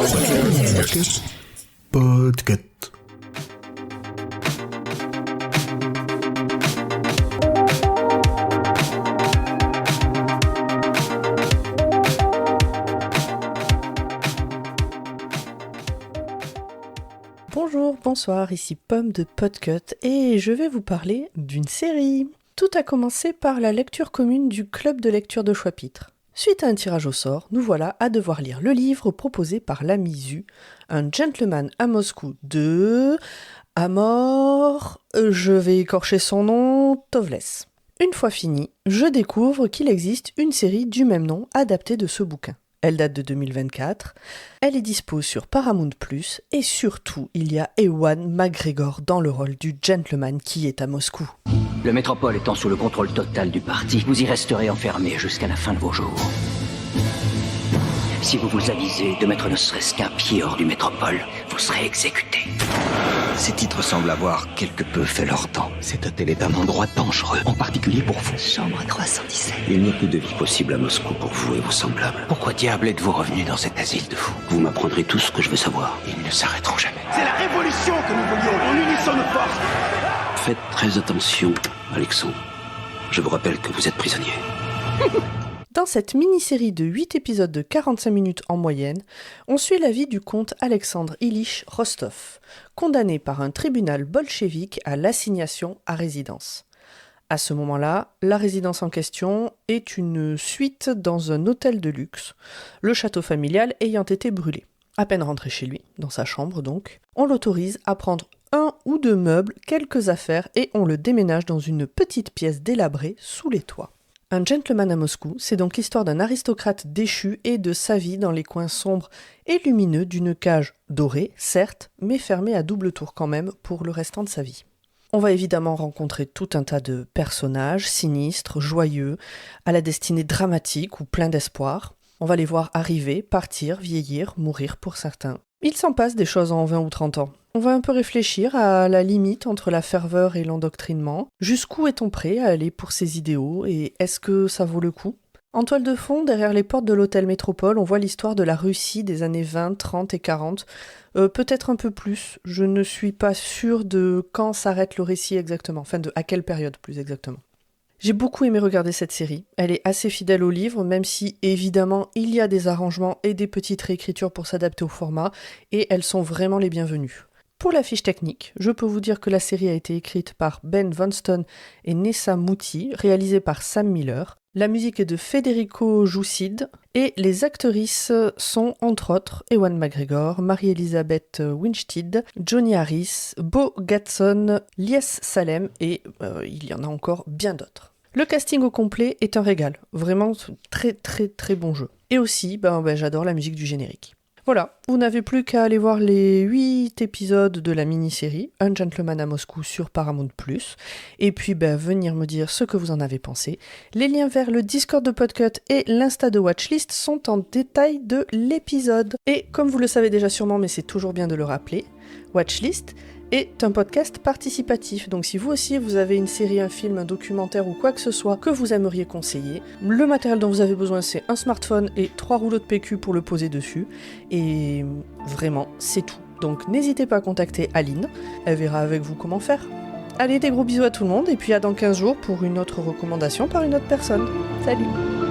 Podcast. Bonjour, bonsoir, ici Pomme de Podcut et je vais vous parler d'une série. Tout a commencé par la lecture commune du club de lecture de Choix-Pitre. Suite à un tirage au sort, nous voilà à devoir lire le livre proposé par l'ami Zu, un gentleman à Moscou de... Amor... je vais écorcher son nom... Tovles. Une fois fini, je découvre qu'il existe une série du même nom adaptée de ce bouquin. Elle date de 2024, elle est dispo sur Paramount+, et surtout, il y a Ewan McGregor dans le rôle du gentleman qui est à Moscou. Le métropole étant sous le contrôle total du parti, vous y resterez enfermé jusqu'à la fin de vos jours. Si vous vous avisez de mettre ne serait-ce qu'un pied hors du métropole, vous serez exécuté. Ces titres semblent avoir quelque peu fait leur temps. Cet hôtel est un endroit dangereux, en particulier pour vous. Chambre 317. Il n'y a plus de vie possible à Moscou pour vous et vos semblables. Pourquoi diable êtes-vous revenu dans cet asile de fous? Vous m'apprendrez tout ce que je veux savoir. Ils ne s'arrêteront jamais. C'est la révolution que nous voulions, en unissant nos forces. Faites très attention, Alexandre. Je vous rappelle que vous êtes prisonnier. Dans cette mini-série de 8 épisodes de 45 minutes en moyenne, on suit la vie du comte Alexandre Ilich Rostov, condamné par un tribunal bolchevique à l'assignation à résidence. À ce moment-là, la résidence en question est une suite dans un hôtel de luxe, le château familial ayant été brûlé. À peine rentré chez lui, dans sa chambre donc, on l'autorise à prendre un ou deux meubles, quelques affaires et on le déménage dans une petite pièce délabrée sous les toits. Un gentleman à Moscou, c'est donc l'histoire d'un aristocrate déchu et de sa vie dans les coins sombres et lumineux d'une cage dorée, certes, mais fermée à double tour quand même pour le restant de sa vie. On va évidemment rencontrer tout un tas de personnages sinistres, joyeux, à la destinée dramatique ou plein d'espoir. On va les voir arriver, partir, vieillir, mourir pour certains. Il s'en passe des choses en 20 ou 30 ans. On va un peu réfléchir à la limite entre la ferveur et l'endoctrinement. Jusqu'où est-on prêt à aller pour ses idéaux et est-ce que ça vaut le coup? En toile de fond, derrière les portes de l'hôtel Métropole, on voit l'histoire de la Russie des années 20, 30 et 40. Peut-être un peu plus. Je ne suis pas sûre de quand s'arrête le récit exactement. Enfin, à quelle période plus exactement. J'ai beaucoup aimé regarder cette série. Elle est assez fidèle au livre, même si, évidemment, il y a des arrangements et des petites réécritures pour s'adapter au format, et elles sont vraiment les bienvenues. Pour la fiche technique, je peux vous dire que la série a été écrite par Ben Vonston et Nessa Mouti, réalisée par Sam Miller. La musique est de Federico Joussid, et les actrices sont, entre autres, Ewan McGregor, Marie-Elisabeth Winstead, Johnny Harris, Bo Gatson, Lies Salem, et il y en a encore bien d'autres. Le casting au complet est un régal, vraiment très très très bon jeu. Et aussi, j'adore la musique du générique. Voilà, vous n'avez plus qu'à aller voir les 8 épisodes de la mini-série Un gentleman à Moscou sur Paramount+, et puis venir me dire ce que vous en avez pensé. Les liens vers le Discord de Podcut et l'Insta de Watchlist sont en détail de l'épisode. Et comme vous le savez déjà sûrement, mais c'est toujours bien de le rappeler, Watchlist est un podcast participatif, donc si vous aussi vous avez une série, un film, un documentaire ou quoi que ce soit que vous aimeriez conseiller, le matériel dont vous avez besoin c'est un smartphone et 3 rouleaux de PQ pour le poser dessus, et vraiment c'est tout. Donc n'hésitez pas à contacter Aline, elle verra avec vous comment faire. Allez, des gros bisous à tout le monde et puis à dans 15 jours pour une autre recommandation par une autre personne. Salut!